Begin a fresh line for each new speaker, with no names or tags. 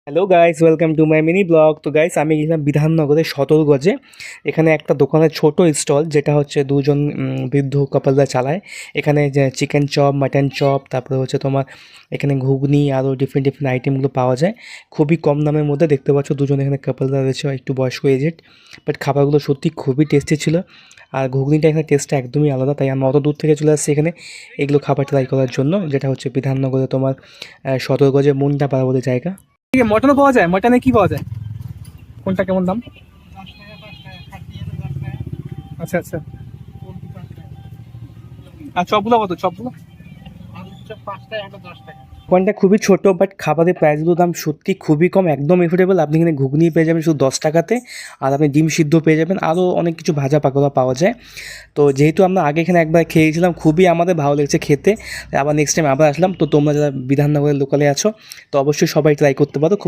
Hello guys, welcome to my mini blog. তো guys, আমি গেছিলাম বিধাননগরের সদরগজে। এখানে একটা দোকানের ছোট স্টল, যেটা হচ্ছে দুজন বৃদ্ধ কাপলরা চালায়। এখানে যে চিকেন চপ, মাটন চপ, তারপরে হচ্ছে তোমার এখানে ঘুগনি, আরও ডিফারেন্ট ডিফারেন্ট আইটেমগুলো পাওয়া যায় খুবই কম দামের মধ্যে। দেখতে পাচ্ছ দুজন এখানে কাপলরা রয়েছে, একটু বয়স্ক এজেড, বাট খাবারগুলো সত্যি খুবই টেস্টি ছিল। আর ঘুগনিটা এখানে টেস্টটা একদমই আলাদা, তাই আমরা অত দূর থেকে চলে আসছি এখানে এগুলো খাবার ট্রাই করার জন্য, যেটা হচ্ছে বিধাননগরে তোমার সদরগজে মুন্ডাপাড়া বলে জায়গা। ঠিক আছে, মটনও পাওয়া যায়। মটনে কি পাওয়া যায়, কোনটা কেমন দাম? আচ্ছা আচ্ছা। আর চপগুলো কত? চপগুলো পয়েন্টটা খুবই ছোট, বাট খাবারের প্রাইসগুলোর দাম সত্যি খুবই কম, একদম এফোর্ডেবল। আপনি এখানে ঘুগনি পেয়ে যাবেন শুধু 10 টাকাতে, আর আপনি ডিম সিদ্ধ পেয়ে যাবেন, আরও অনেক কিছু ভাজা পাকোড়া পাওয়া যায়। তো যেহেতু আমরা আগে এখানে একবার খেয়েছিলাম, খুবই আমাদের ভালো লেগেছে খেতে, আবার নেক্সট টাইম আবার আসলাম। তো তোমরা যারা বিধাননগরের লোকালে আছো, তো অবশ্যই সবাই ট্রাই করতে পারো।